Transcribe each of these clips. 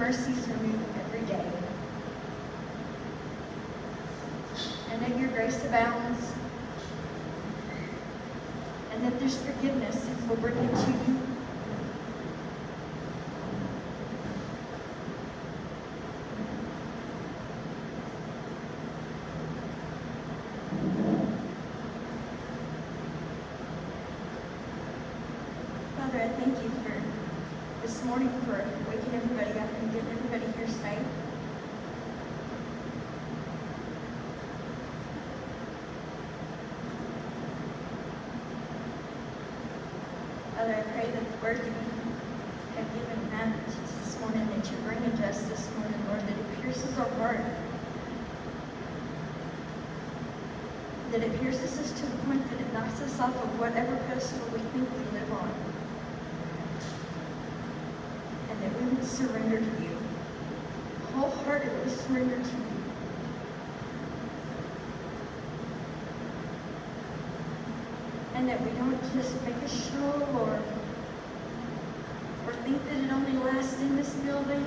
mercies are new every day. And that your grace abounds. And that there's forgiveness if we'll bring it to you. Father, I thank you for this morning, for waking everybody up and getting everybody here safe. Father, I pray that the word that you have given Matt this morning, that you're bringing to us this morning, Lord, that it pierces our heart. That it pierces us to the point that it knocks us off of whatever pedestal we think we live on. And that we would surrender to you. Wholeheartedly surrender to you. And that we don't just make a show or think that it only lasts in this building.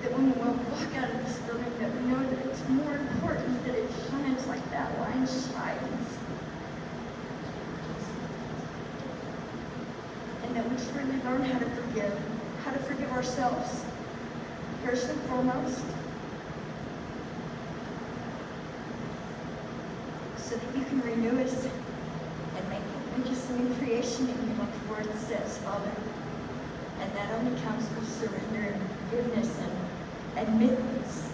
That when we walk out of this building, that we know that it's more important that it shines like that light shines. And that we truly learn how to forgive ourselves, first and foremost. So that you can renew us and make us a new creation in you, like the word says, Father. And that only comes with surrender and forgiveness and admittance.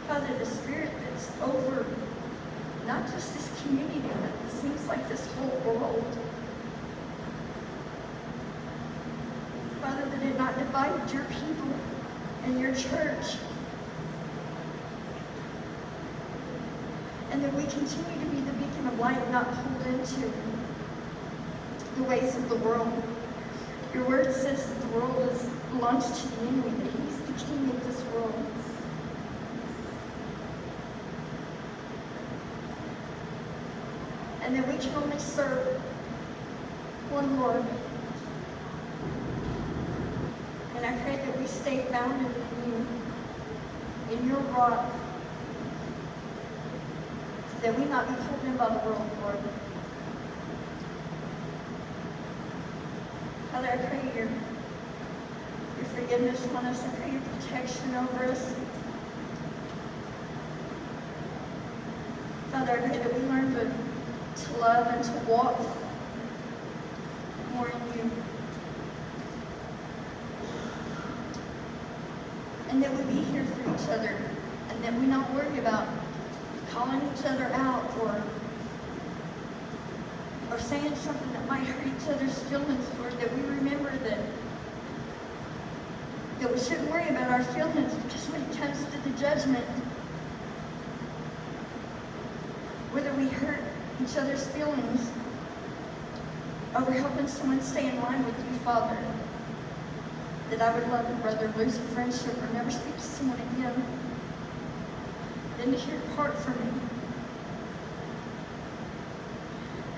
Father, the spirit that's over not just this community, but it seems like this whole world. Father, that it not divide your people and your church. And that we continue to be the beacon of light, not pulled into the ways of the world. Your word says that the world belongs to the enemy, that he's the king of this world. And that we can only serve one Lord. And I pray that we stay founded in you, in your rock, that we not be pulled in by the world, Lord. Father, I pray your forgiveness on us. I pray your protection over us. Father, I pray that we learn to love and to walk more in you. And that we be here for each other. And that we not worry about calling each other out or saying something that might hurt each other's feelings, Lord, that we remember that we shouldn't worry about our feelings, because when it comes to the judgment, whether we hurt each other's feelings over helping someone stay in line with you, Father, that I would love a brother, lose a friendship, or never speak to someone again, than to hear part from me.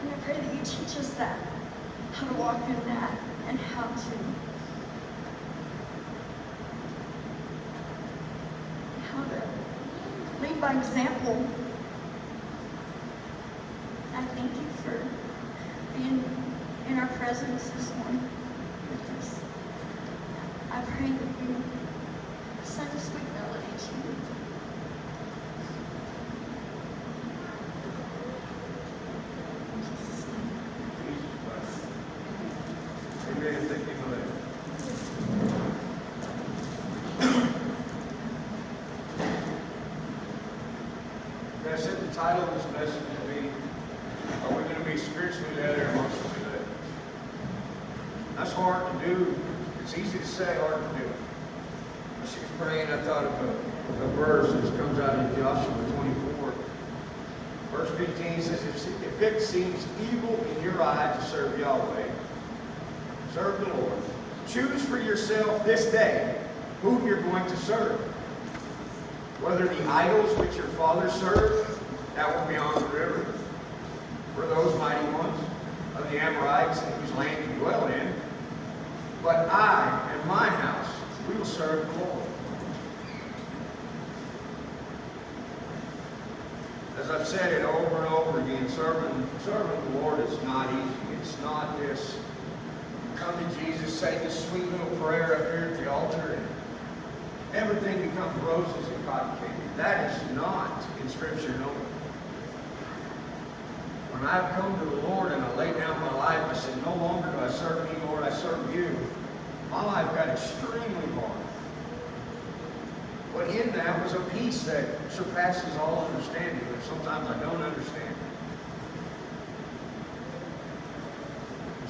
And I pray that you teach us that, how to walk in that, and how to lead by example. I thank you for being in our presence this morning with us. I pray that you send a sweet melody to you. Amen. Thank you for that. I said the title of this message will be, are we going to be spiritually led or emotionally led? That's hard to do. It's easy to say, hard to do. As she was praying, I thought of a verse that comes out of Joshua 24. Verse 15 says, if it seems evil in your eye to serve Yahweh, serve the Lord. Choose for yourself this day whom you're going to serve. Whether the idols which your fathers served, that will be on the river, were those mighty ones of the Amorites whose land you dwell in. But I and my house, we will serve the Lord. As I've said it over and over again, serving the Lord is not easy. It's not this come to Jesus, say this sweet little prayer up here at the altar, and everything becomes roses and cotton candy. That is not in Scripture, no. When I've come to the Lord and I lay down my life, I said, no longer do I serve me, Lord, I serve you. My life got extremely hard. But in that was a peace that surpasses all understanding, that sometimes I don't understand.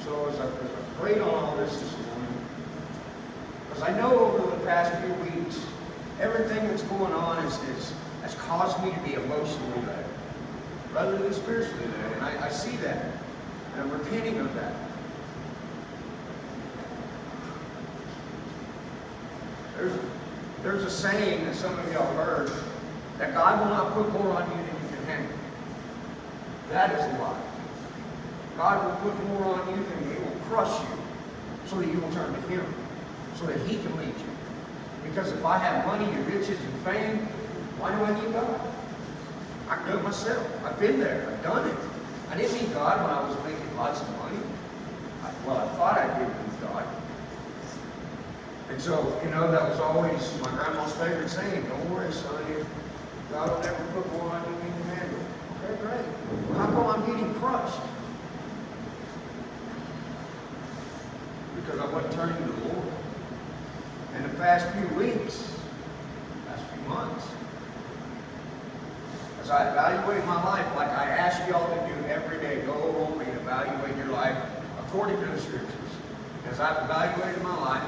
So as I prayed on all this morning, because I know over the past few weeks, everything that's going on has caused me to be emotionally led, rather than spiritually led. And I see that, and I'm repenting of that. There's a saying that some of y'all heard, that God will not put more on you than you can handle. That is a lie. God will put more on you than He will crush you, so that you will turn to Him, so that He can lead you. Because if I have money and riches and fame, why do I need God? I can do it myself. I've been there. I've done it. I didn't need God when I was making lots of money. I thought I did need God. And so, that was always my grandma's favorite saying, don't worry, son, God will never put more on you than you can handle. Okay, great. Well, how come I'm getting crushed? Because I wasn't turning to the Lord. In the past few weeks, past few months, as I evaluate my life, like I ask y'all to do every day, go home and evaluate your life according to the Scriptures. As I've evaluated my life,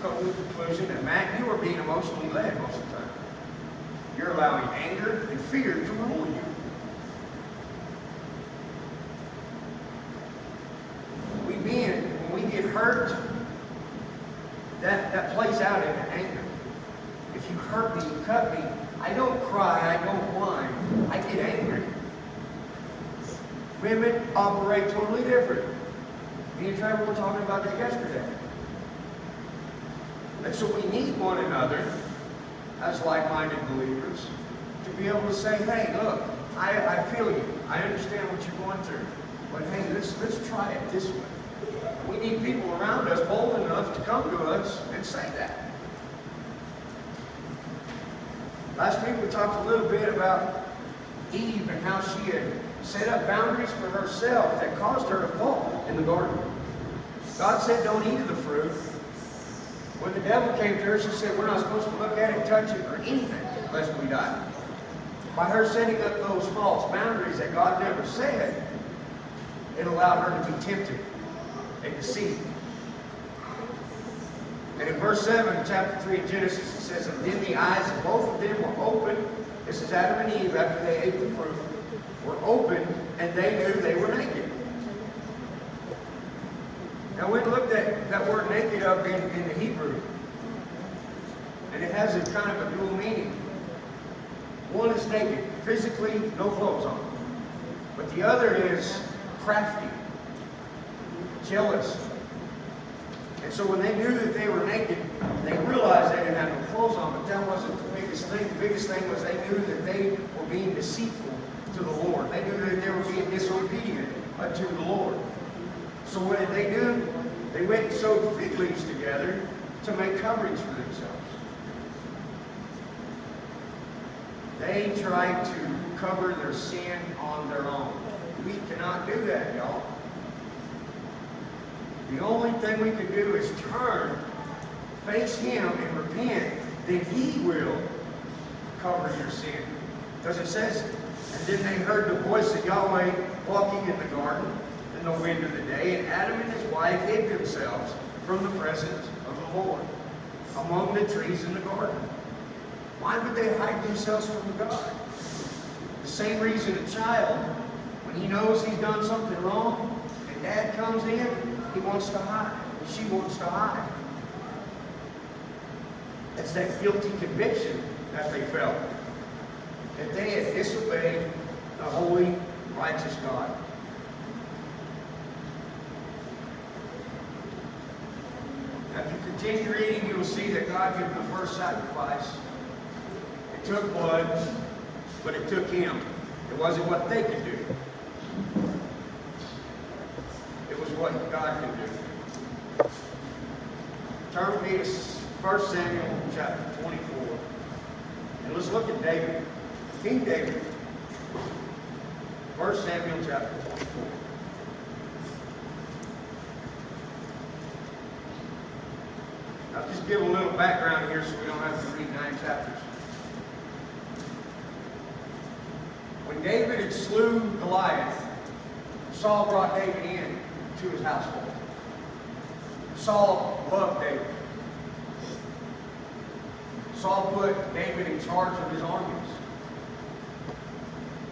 come to the conclusion that, Matt, you are being emotionally led most of the time. You're allowing anger and fear to rule you. When we get hurt, that plays out in anger. If you hurt me, you cut me, I don't cry, I don't whine, I get angry. Women operate totally different. Me and Trevor were talking about that yesterday. And so we need one another as like-minded believers to be able to say, hey, look, I feel you. I understand what you're going through. But hey, let's try it this way. We need people around us bold enough to come to us and say that. Last week we talked a little bit about Eve and how she had set up boundaries for herself that caused her to fall in the garden. God said, don't eat of the fruit. When the devil came to her, she said, we're not supposed to look at it, touch it, or anything, lest we die. By her setting up those false boundaries that God never said, it allowed her to be tempted and deceived. And in verse 7, chapter 3 of Genesis, it says, and then the eyes of both of them were open. This is Adam and Eve after they ate the fruit. Were open, and they knew they were naked. Now we looked at that word naked up in the Hebrew. And it has a kind of a dual meaning. One is naked, physically, no clothes on. But the other is crafty, jealous. And so when they knew that they were naked, they realized they didn't have no clothes on, but that wasn't the biggest thing. The biggest thing was they knew that they were being deceitful to the Lord. They knew that they were being disobedient unto the Lord. So what did they do? They went and sewed fig leaves together to make coverings for themselves. They tried to cover their sin on their own. We cannot do that, y'all. The only thing we can do is turn, face Him, and repent. Then He will cover your sin. Because it says, and then they heard the voice of Yahweh walking in the garden in the wind of the day, and Adam and his wife hid themselves from the presence of the Lord among the trees in the garden. Why would they hide themselves from God? The same reason a child, when he knows he's done something wrong, and dad comes in, he wants to hide. She wants to hide. It's that guilty conviction that they felt. That they had disobeyed the holy righteous God. Now, if you continue reading, you will see that God gave the first sacrifice. It took blood, but it took Him. It wasn't what they could do. It was what God could do. Turn with me to 1 Samuel chapter 24. And let's look at David. King David. 1 Samuel chapter 24. I'll just give a little background here so we don't have to read 9 chapters. When David had slew Goliath, Saul brought David in to his household. Saul loved David. Saul put David in charge of his armies.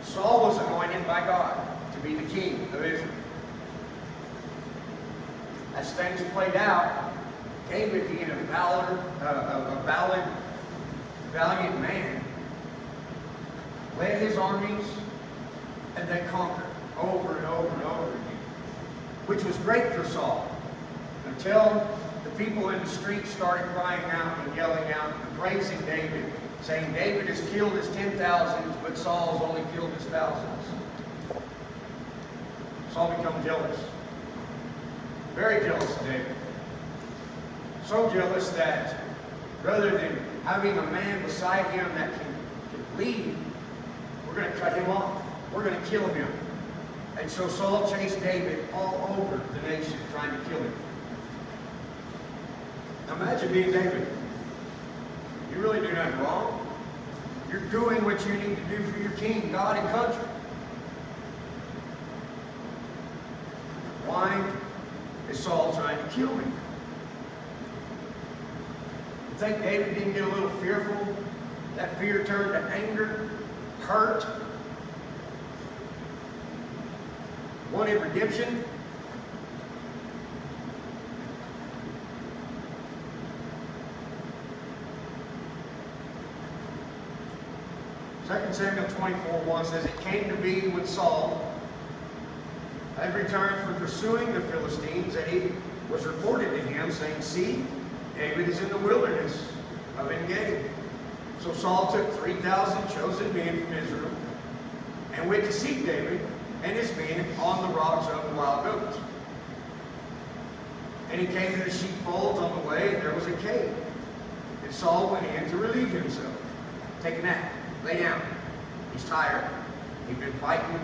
Saul was anointed by God to be the king of Israel. As things played out, David, being a valiant man, led his armies and they conquered over and over and over again, which was great for Saul, until the people in the streets started crying out and yelling out and praising David, saying David has killed his 10,000s, but Saul's only killed his thousands. Saul became jealous, very jealous of David. So jealous that rather than having a man beside him that can lead, we're going to cut him off. We're going to kill him. And so Saul chased David all over the nation trying to kill him. Now imagine being David. You really do nothing wrong. You're doing what you need to do for your king, God, and country. Why is Saul trying to kill me? You think David didn't get a little fearful? That fear turned to anger, hurt, wanted redemption. Second Samuel 24:1 says, it came to be when Saul had returned from pursuing the Philistines that he was reported to him, saying, see, David is in the wilderness of En-Gedi. So Saul took 3,000 chosen men from Israel and went to seek David and his men on the rocks of the wild goats. And he came to the sheepfolds on the way, and there was a cave. And Saul went in to relieve himself. Take a nap. Lay down. He's tired. He'd been fighting,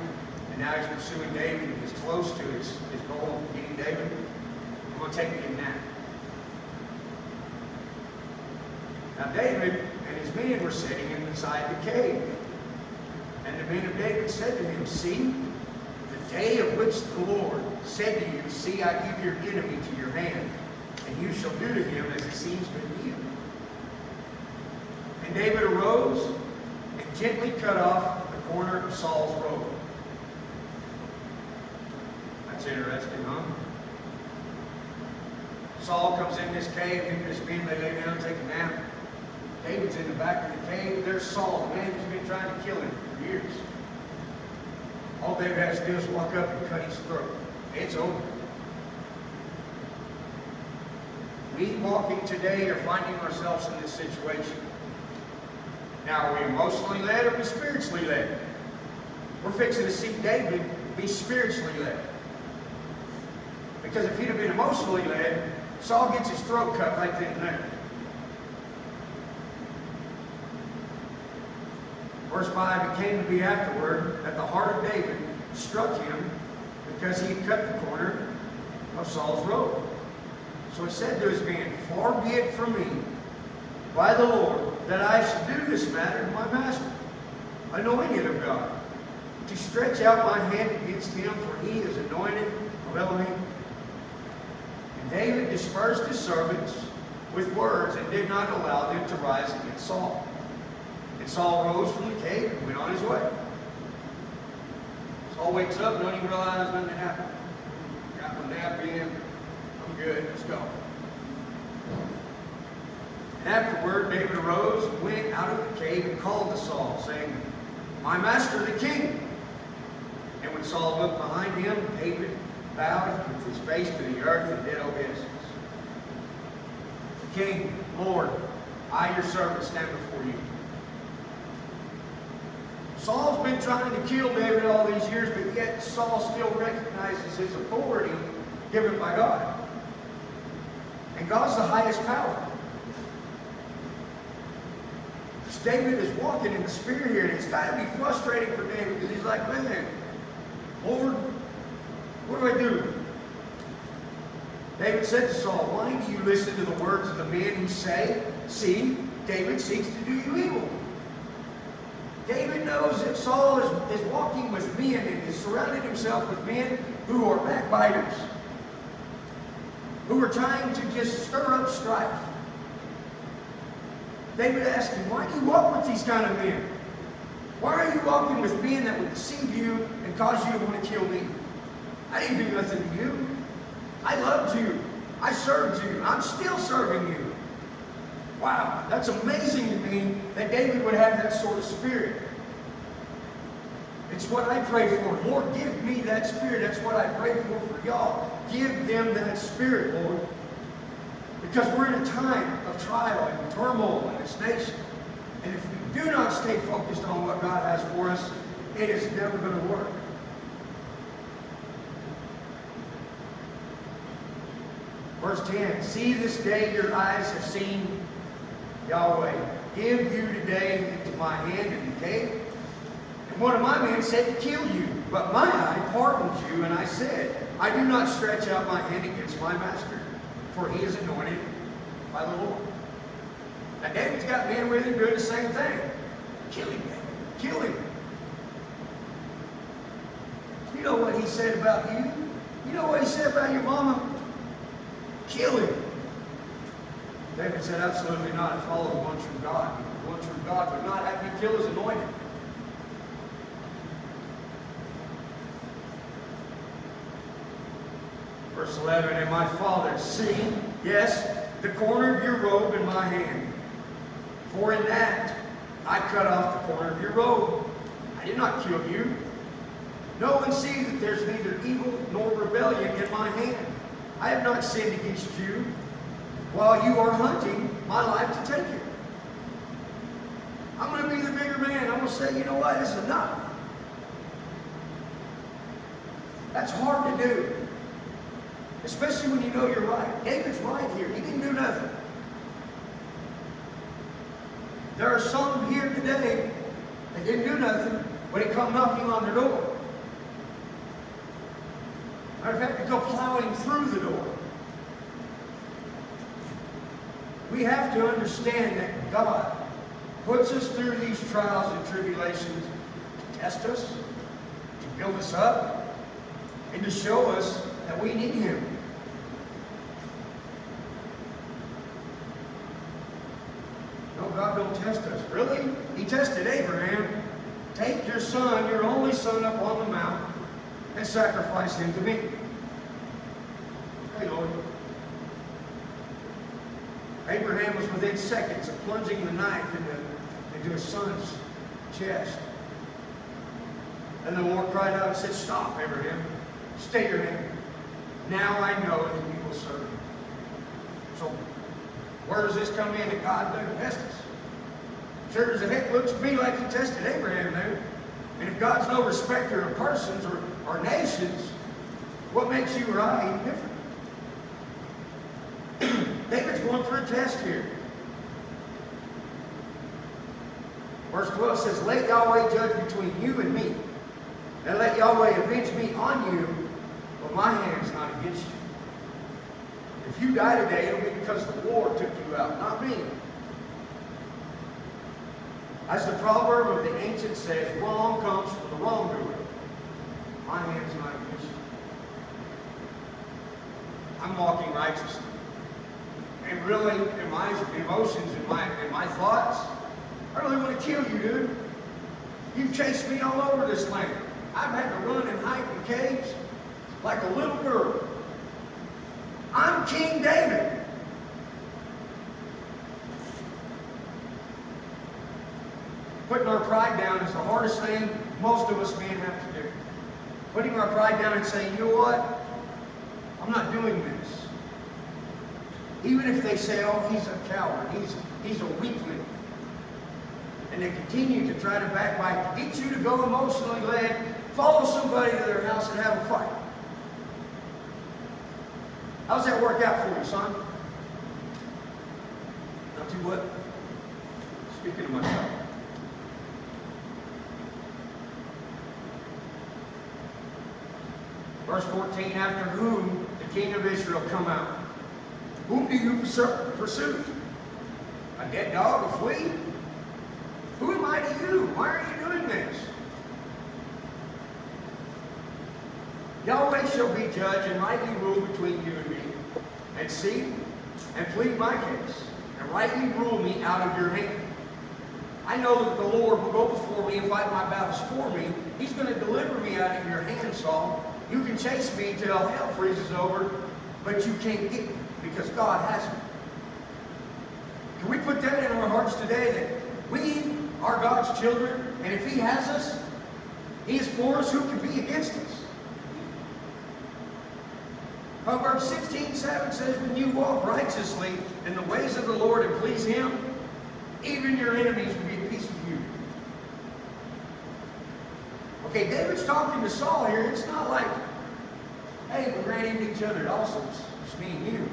and now he's pursuing David. He's close to his goal of getting David. I'm going to take me a nap. Now David and his men were sitting inside the cave. And the men of David said to him, see, the day of which the Lord said to you, see, I give your enemy to your hand, and you shall do to him as it seems good to you. And David arose and gently cut off the corner of Saul's robe. That's interesting, huh? Saul comes in this cave, him and his men, they lay down and take a nap. David's in the back of the cave. There's Saul, the man who's been trying to kill him for years. All David has to do is walk up and cut his throat. It's over. We walking today are finding ourselves in this situation. Now, are we emotionally led or are we spiritually led? We're fixing to see David be spiritually led. Because if he'd have been emotionally led, Saul gets his throat cut right then and there. Verse 5, it came to be afterward that the heart of David struck him because he had cut the corner of Saul's robe. So he said to his men, far be it from me, by the Lord, that I should do this matter to my master, anointed of God, to stretch out my hand against him, for he is anointed of Elohim. And David dispersed his servants with words and did not allow them to rise against Saul. And Saul rose from the cave and went on his way. Saul wakes up and don't even realize nothing happened. Got my nap in. I'm good. Let's go. And afterward, David arose and went out of the cave and called to Saul, saying, my master the king. And And when Saul looked behind him, David bowed with his face to the earth in dead obeisance. King, Lord, I, your servant, stand before you. Saul's been trying to kill David all these years, but yet Saul still recognizes his authority given by God. And God's the highest power. David is walking in the Spirit here, and it's got to be frustrating for David because he's like, man, Lord, what do I do? David said to Saul, why do you listen to the words of the men who say, see, David seeks to do you evil? David knows that Saul is walking with men and has surrounded himself with men who are backbiters, who are trying to just stir up strife. David asked him, why do you walk with these kind of men? Why are you walking with men that would deceive you and cause you to want to kill me? I didn't do nothing to you. I loved you. I served you. I'm still serving you. Wow, that's amazing to me that David would have that sort of spirit. It's what I pray for. Lord, give me that spirit. That's what I pray for y'all. Give them that spirit, Lord. Because we're in a time of trial and turmoil in this nation. And if we do not stay focused on what God has for us, it is never going to work. Verse 10, see this day your eyes have seen Yahweh. Give you today into my hand in the cave. And one of my men said to kill you, but my eye pardoned you, and I said, I do not stretch out my hand against my master, for he is anointed by the Lord. Now David's got men with him doing the same thing. Kill him, David. Kill him. You know what he said about you? You know what he said about your mama? Kill him. David said, absolutely not. I follow the one true God. The one true God would not have me kill his anointed. Verse 11, and my father, see, yes, the corner of your robe in my hand. For in that I cut off the corner of your robe. I did not kill you. Know and see that there's neither evil nor rebellion in my hand. I have not sinned against you while you are hunting my life to take it. I'm going to be the bigger man. I'm going to say, you know what, this is enough. That's hard to do. Especially when you know you're right. David's right here. He didn't do nothing. There are some here today that didn't do nothing when it come knocking on their door. Matter of fact, they go plowing through the door. We have to understand that God puts us through these trials and tribulations to test us, to build us up, and to show us that we need Him. No, God don't test us. Really? He tested Abraham. Take your son, your only son, up on the mount and sacrifice him to me. Hey, Lord. Abraham was within seconds of plunging the knife into his son's chest. And the Lord cried out and said, stop, Abraham. Stay your hand. Now I know that you will serve me. So, where does this come in that God doesn't test us? Sure as the heck looks to me like He tested Abraham there. And if God's no respecter of persons or nations, what makes you or I any different? David's going through a test here. Verse 12 says, let Yahweh judge between you and me, and let Yahweh avenge me on you, but my hand's not against you. If you die today, it'll be because the Lord took you out, not me. As the proverb of the ancient says, wrong comes from the wrongdoer. My hand's not against you. I'm walking righteously. And really, in my emotions, in my thoughts, I really want to kill you, dude. You've chased me all over this land. I've had to run and hide in caves like a little girl. I'm King David. Putting our pride down is the hardest thing most of us men have to do. Putting our pride down and saying, you know what? I'm not doing this. Even if they say, oh, he's a coward, he's a weakling. And they continue to try to backbite, to get you to go emotionally led, follow somebody to their house and have a fight. How's that work out for you, son? Not too what? Speaking to myself. Verse 14, after whom the king of Israel come out? Whom do you pursue? A dead dog, a flea? Who am I to you? Why are you doing this? Yahweh shall be judge and rightly rule between you and me, and see and plead my case, and rightly rule me out of your hand. I know that the Lord will go before me and fight my battles for me. He's going to deliver me out of your hand, Saul. You can chase me till hell freezes over, but you can't get me because God has me. Can we put that in our hearts today that we are God's children, and if He has us, He is for us. Who can be against us? Proverbs 16:7 says, when you walk righteously in the ways of the Lord and please Him, even your enemies will be at peace with you. Okay, David's talking to Saul here. It's not like, hey, we ran into each other also. It's me and you.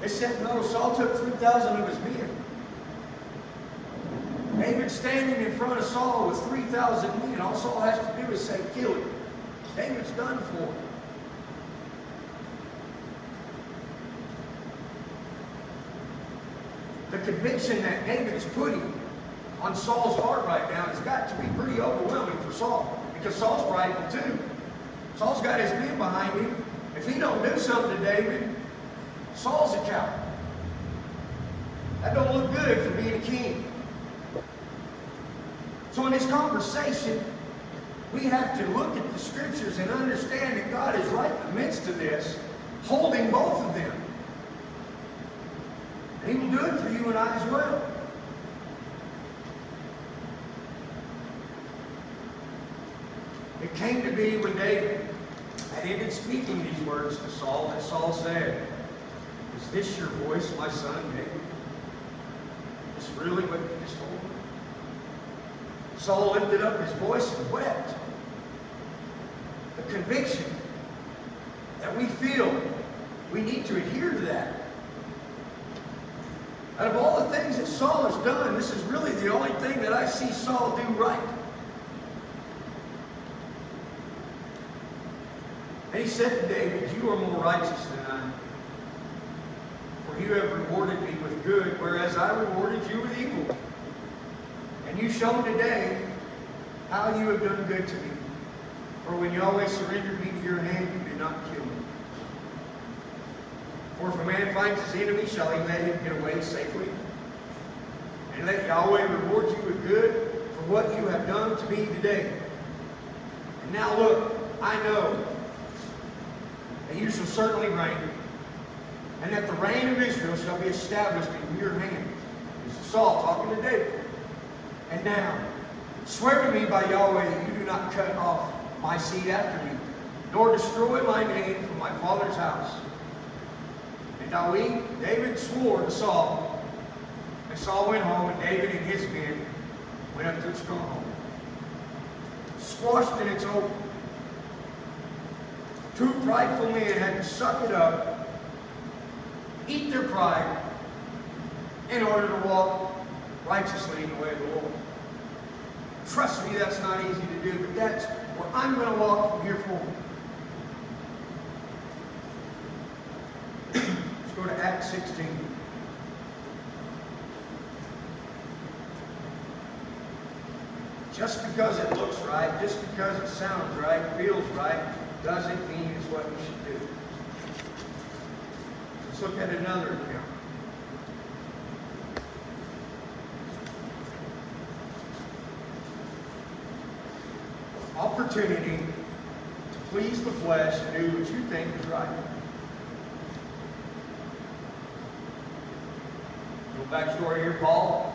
It said, no, Saul took 3,000 of his men. David's standing in front of Saul with 3,000 men. All Saul has to do is say, kill him. David's done for him. The conviction that David is putting on Saul's heart right now has got to be pretty overwhelming for Saul, because Saul's prideful too. Saul's got his men behind him. If he don't do something to David, Saul's a coward. That don't look good for being a king. So in this conversation, we have to look at the scriptures and understand that God is right in the midst of this, holding both of them. And He will do it for you and I as well. It came to be when David had ended speaking these words to Saul that Saul said, is this your voice, my son David? Is this really what you just told me? Saul lifted up his voice and wept. The conviction that we feel, we need to adhere to that. Out of all the things that Saul has done, this is really the only thing that I see Saul do right. And he said to David, you are more righteous than I am. For you have rewarded me with good, whereas I rewarded you with evil. And you've shown today how you have done good to me. For when Yahweh surrendered me to your hand, you did not kill me. For if a man finds his enemy, shall he let him get away safely? And let Yahweh reward you with good for what you have done to me today. And now look, I know that you shall certainly reign, and that the reign of Israel shall be established in your hand. This is Saul talking to David. And now, swear to me by Yahweh that you do not cut off my seed after me, nor destroy my name from my father's house. And David swore to Saul. And Saul went home, and David and his men went up to the stronghold. Squashed and it's over. Two prideful men had to suck it up, eat their pride, in order to walk righteously in the way of the Lord. Trust me, that's not easy to do, but that's where I'm going to walk from here forward. Let's go to Acts 16. Just because it looks right, just because it sounds right, feels right, doesn't mean it's what we should do. Let's look at another account. Opportunity to please the flesh and do what you think is right. Little backstory here, Paul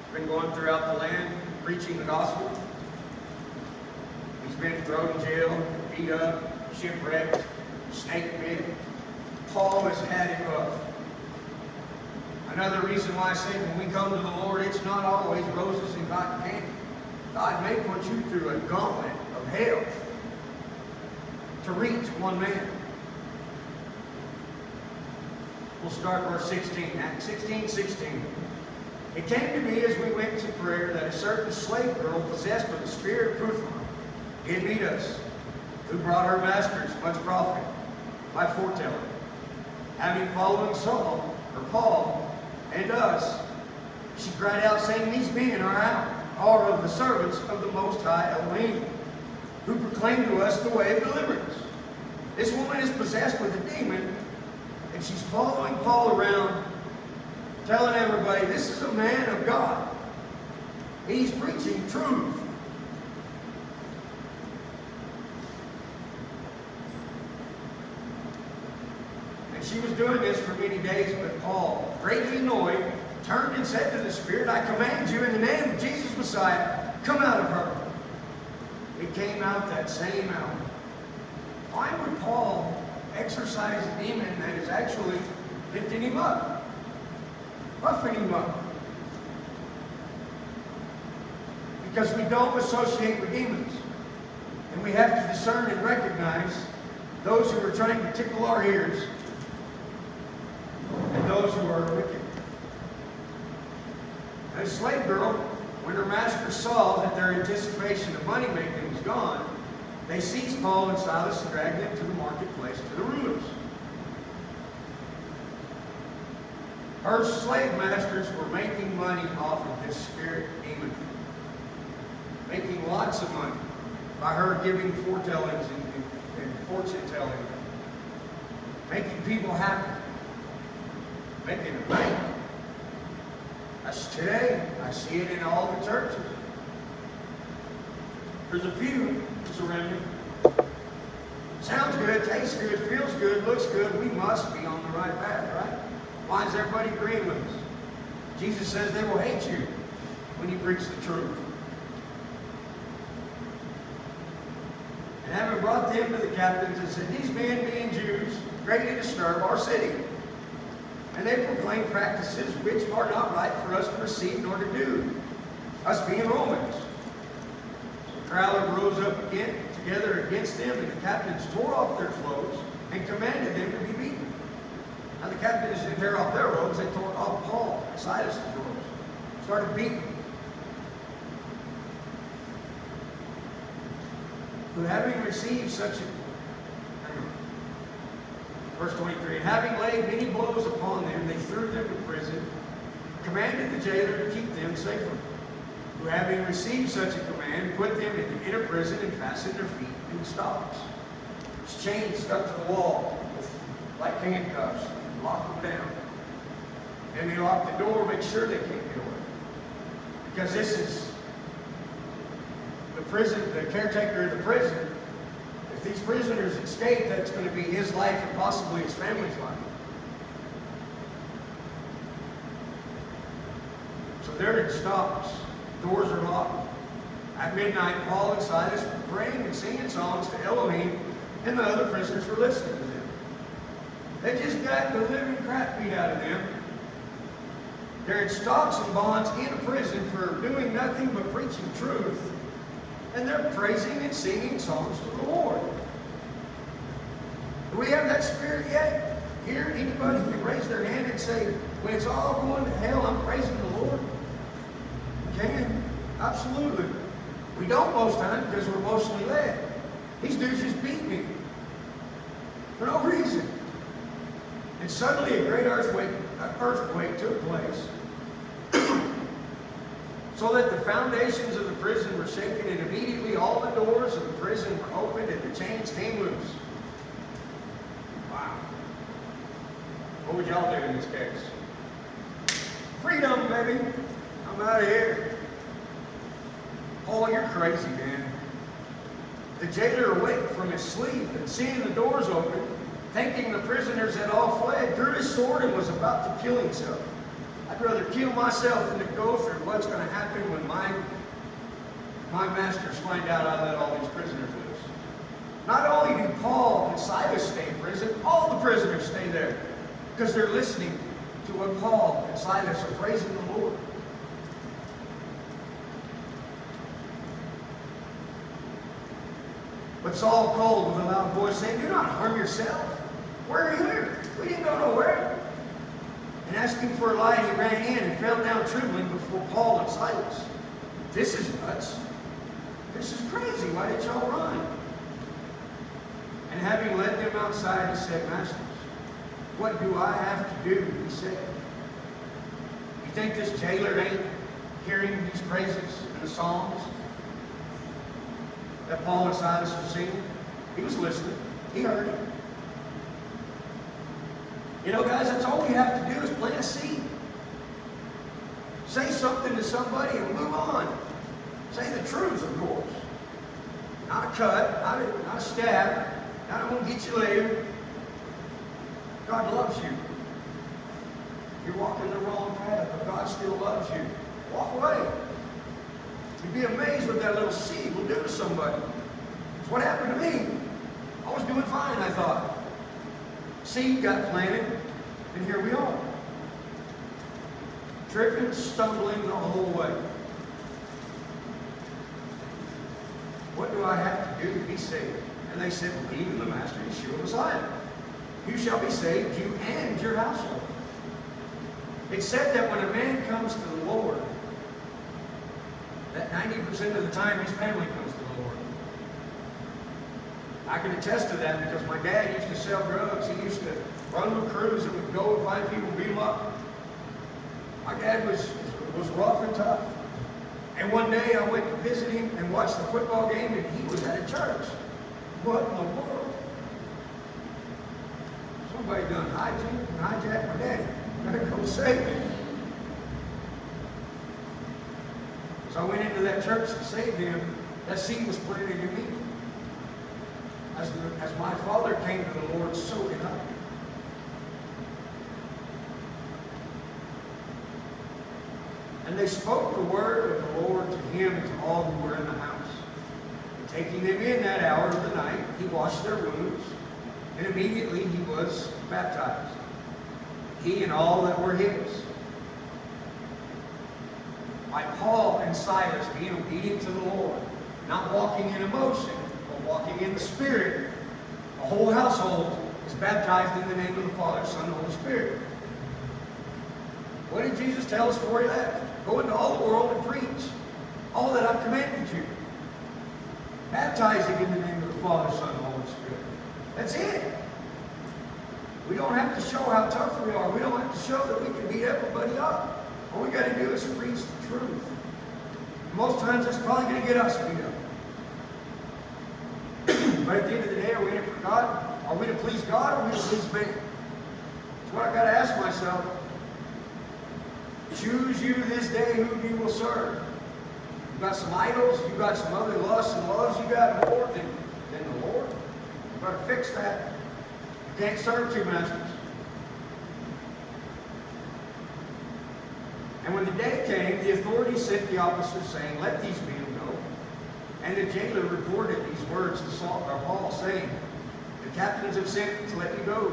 has been going throughout the land preaching the gospel. He's been thrown in jail, beat up, shipwrecked, snake bit. Paul has had it rough. Another reason why I say when we come to the Lord, it's not always roses and cotton candy. God may put you through a gauntlet of hell to reach one man. We'll start verse 16. Acts 16:16. It came to me as we went to prayer that a certain slave girl possessed with the spirit of truth did meet us, who brought her masters much profit by foretelling. Having followed Saul, or Paul, and us, she cried out, saying, These men are of the servants of the Most High Elohim, who proclaim to us the way of deliverance. This woman is possessed with a demon, and she's following Paul around, telling everybody, this is a man of God. He's preaching truth. And she was doing this for many days, but Paul, greatly annoyed, turned and said to the spirit, I command you in the name of Jesus Messiah, come out of her. It came out that same hour. Why would Paul exorcise a demon that is actually lifting him up, puffing him up? Because we don't associate with demons. And we have to discern and recognize those who are trying to tickle our ears and those who are wicked. A slave girl, when her master saw that their anticipation of money making was gone, they seized Paul and Silas and dragged them to the marketplace to the rulers. Her slave masters were making money off of this spirit demon, making lots of money by her giving foretellings and fortune telling, making people happy, making a bank. That's today. I see it in all the churches. There's a few surrounding. Sounds good, tastes good, feels good, looks good. We must be on the right path, right? Why is everybody agreeing with us? Jesus says they will hate you when you preach the truth. And having brought them to the captains and said, These men, being Jews, greatly disturb our city. And they proclaim practices which are not right for us to receive nor to do, us being Romans. The crowd rose up together against them, and the captains tore off their clothes and commanded them to be beaten. Now the captains didn't tear off their robes, they tore off Paul and Silas' robes. Started beating. Who having received such a Verse 23, and having laid many blows upon them, they threw them to prison, commanded the jailer to keep them safer. Who having received such a command, put them in the inner prison and fastened their feet in stocks. His chains stuck to the wall like handcuffs, locked them down. And they locked the door, make sure they can't get away. Because this is the prison, the caretaker of the prison. If these prisoners escape, that's going to be his life and possibly his family's life. So they're in stocks. Doors are locked. At midnight, Paul and Silas were praying and singing songs to Elohim, and the other prisoners were listening to them. They just got the living crap beat out of them. They're in stocks and bonds in a prison for doing nothing but preaching truth. And they're praising and singing songs to the Lord. Do we have that spirit yet? Here, anybody can raise their hand and say, when it's all going to hell, I'm praising the Lord? You can. Absolutely. We don't most times because we're emotionally led. These dudes just beat me for no reason. And suddenly a great earthquake took place. So that the foundations of the prison were shaken, and immediately all the doors of the prison were opened and the chains came loose. Wow. What would y'all do in this case? Freedom, baby. I'm out of here. Oh, you're crazy, man. The jailer awake from his sleep and seeing the doors open, thinking the prisoners had all fled, drew his sword and was about to kill himself. I'd rather kill myself than to go through what's going to happen when my my masters find out I let all these prisoners loose. Not only do Paul and Silas stay in prison, all the prisoners stay there because they're listening to what Paul and Silas are praising the Lord. But Saul called with a loud voice, saying, "Do not harm yourself. We're here. We didn't go nowhere." And asking for a light, he ran in and fell down trembling before Paul and Silas. "This is nuts. This is crazy. Why did y'all run?" And having led them outside, he said, "Masters, what do I have to do?" He said. "You think this jailer ain't hearing these praises and the songs that Paul and Silas were singing?" He was listening. He heard it. You know, guys, that's all we have to do is plant a seed. Say something to somebody and move on. Say the truth, of course. Not a cut, not a stab. Not I'm going to get you later. God loves you. You're walking the wrong path, but God still loves you. Walk away. You'd be amazed what that little seed will do to somebody. It's what happened to me. I was doing fine, I thought. Seed got planted, and here we are. Tripping, stumbling the whole way. What do I have to do to be saved? And they said, "Believe in the Master Yeshua Messiah. You shall be saved, you and your household." It's said that when a man comes to the Lord, that 90% of the time his family comes to the Lord. I can attest to that because my dad used to sell drugs. He used to run with crews and would go and find people, beat them up. My dad was rough and tough. And one day I went to visit him and watched the football game, and he was at a church. What in the world? Somebody done hijacked my dad. Gotta go save him. So I went into that church to save him. That seed was planted in me. As my father came to the Lord, so did I. And they spoke the word of the Lord to him and to all who were in the house. And taking them in that hour of the night, he washed their wounds, and immediately he was baptized, he and all that were his. By Paul and Silas being obedient to the Lord, not walking in emotion, but walking in the Spirit, the whole household is baptized in the name of the Father, Son, and Holy Spirit. What did Jesus tell us before he left? Go into all the world and preach all that I've commanded you. Baptizing in the name of the Father, Son, and Holy Spirit. That's it. We don't have to show how tough we are. We don't have to show that we can beat everybody up. All we got to do is preach the truth. Most times that's probably going to get us beat up. But at the end of the day, are we in it for God? Are we to please God or are we to please man? That's what I've got to ask myself. Choose you this day whom you will serve. You've got some idols, you've got some other lusts and loves you got more than the Lord. You've got to fix that. You can't serve two masters. And when the day came, the authorities sent the officers saying, "Let these men go." And the jailer reported these words to Paul, saying, "The captains have sent to let you go.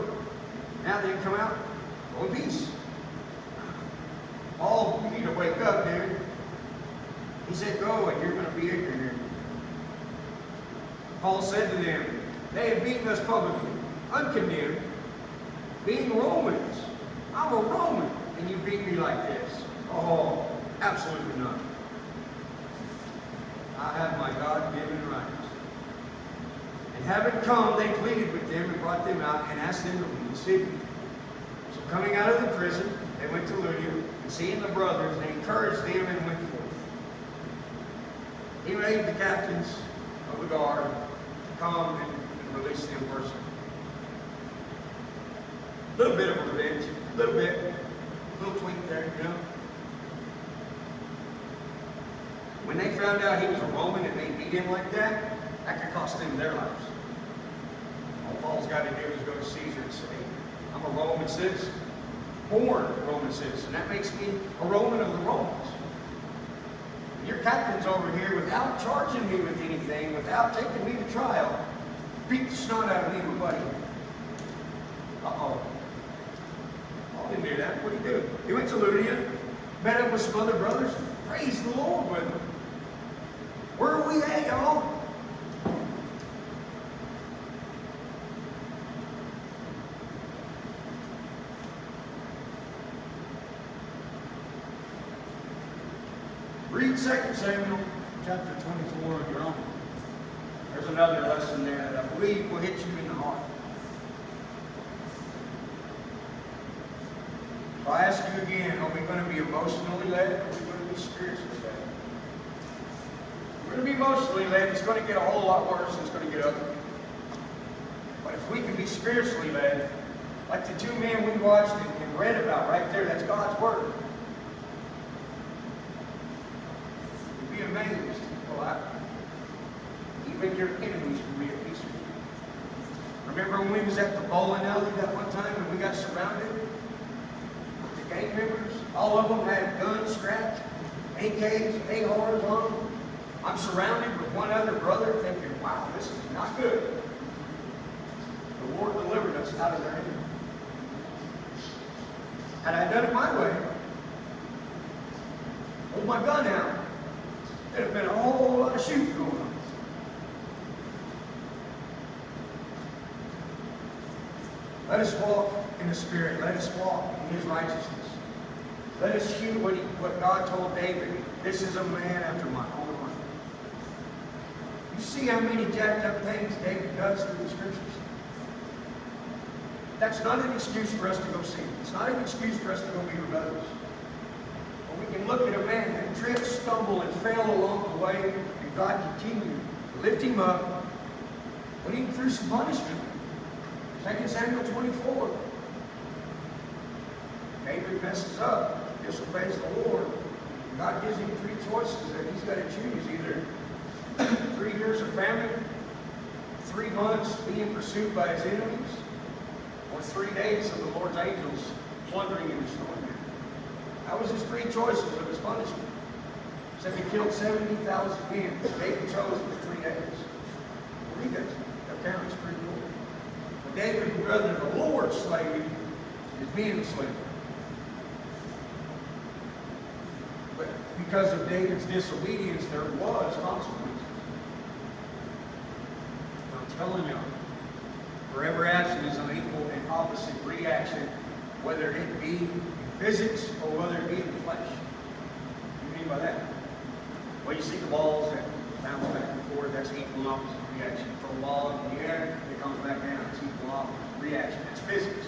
Now then, come out. Go in peace." Paul, you need to wake up, dude. He said, "Go, and you're going to be ignorant." Paul said to them, "They have beaten us publicly, uncondemned, being Romans. I'm a Roman, and you beat me like this. Oh, absolutely not. I have my God-given rights." And having come, they pleaded with them and brought them out and asked them to leave the city. So coming out of the prison, they went to Lydia, and seeing the brothers, they encouraged them and went forth. He made the captains of the guard come and release them personally. A little bit of revenge, a little tweak there, you know. When they found out he was a Roman and they beat him like that, that could cost them their lives. All Paul's got to do is go to Caesar and say, "I'm a Roman citizen, born Roman citizen. That makes me a Roman of the Romans." Your captain's over here without charging me with anything, without taking me to trial, beat the snot out of me with buddy. Uh-oh. Paul didn't do that. What did he do? He went to Lydia, met up with some other brothers, praised the Lord with them. Where are we at, y'all? Read 2 Samuel chapter 24 on your own. There's another lesson there that I believe will hit you in the heart. So I ask you again, are we going to be emotionally led or are we going to be spiritually led? We're going to be emotionally led. It's going to get a whole lot worse and it's going to get ugly. But if we can be spiritually led, like the two men we watched and read about right there, that's God's Word. Be amazed. Well, even your enemies will be at peace with you. Remember when we was at the bowling alley that one time and we got surrounded? The gang members, all of them had guns strapped, AKs, ARs on them. I'm surrounded with one other brother thinking, wow, this is not good. The Lord delivered us out of their hands. Had I done it my way, hold my gun out, there'd have been a whole lot of shooting going on. Let us walk in the Spirit. Let us walk in His righteousness. Let us hear what God told David. This is a man after my own heart. You see how many jacked up things David does through the Scriptures? That's not an excuse for us to go sin. It's not an excuse for us to go be rebellious. We can look at a man that tripped, stumbled, and fell along the way, and God continued to lift him up, put him through some punishment. 2 Samuel 24. David messes up, disobeys the Lord. God gives him three choices that he's got to choose. Either 3 years of famine, 3 months being pursued by his enemies, or 3 days of the Lord's angels plundering and destroying him. That was his 3 choices of his punishment. He said he killed 70,000 men. David chose for 3 days. Read that. That counts pretty cool. But David would rather the Lord slay me than being slain. But because of David's disobedience, there was consequences. I'm telling you, for every action is an equal and opposite reaction, whether it be in physics or whether it be in the flesh. What do you mean by that? Well, you see the balls that bounce back and forth, that's equal and opposite reaction. For a ball in the air, it comes back down, it's equal and opposite reaction. That's physics.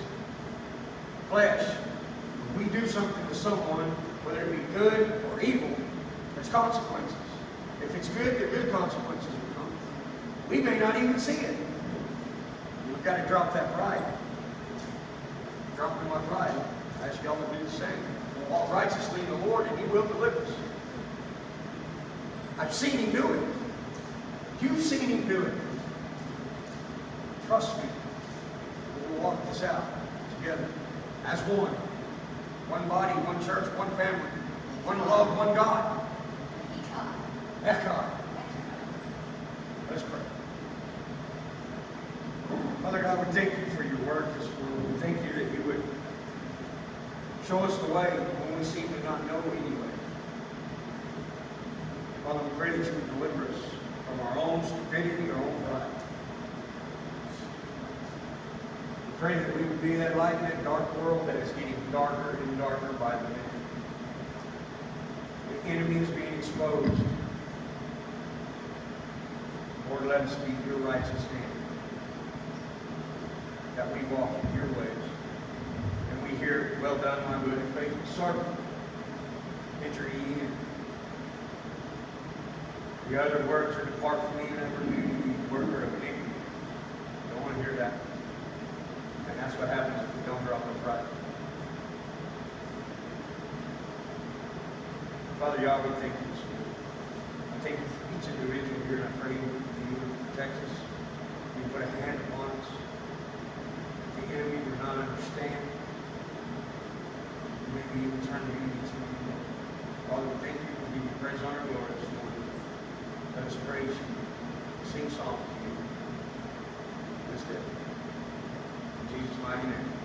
Flesh. When we do something to someone, whether it be good or evil, there's consequences. If it's good, there are good consequences will come. We may not even see it. We've got to drop that pride. Dropping my pride. I ask y'all to do the same. We'll walk righteously in the Lord and He will deliver us. I've seen Him do it. You've seen Him do it. Trust me. We'll walk this out together as one. One body, one church, one family. One love, one God. That God. Let's pray. Father God, we thank you for your word this morning. We thank you that you would show us the way when we seem to not know any way. Father, we pray that you would deliver us from our own stupidity, our own pride. We pray that we would be that light in that dark world that is getting darker and darker by the minute. The enemy is being exposed. Lord, let us be your righteous hand, that we walk in your ways. And we hear, well done, my good and faithful servant. Enter ye in. The other words are, depart from me, and never knew you, worker of iniquity. Don't want to hear that. And that's what happens if we don't drop our pride. Father Yahweh, thank you this morning. I thank you for each individual here, and I pray that you would protect us. You put a hand upon us. The enemy would not understand. Maybe even turn the enemy to you. Father, we thank you. We give you praise, honor, and glory. us praise you, sing songs to you. That's it. In Jesus' mighty name.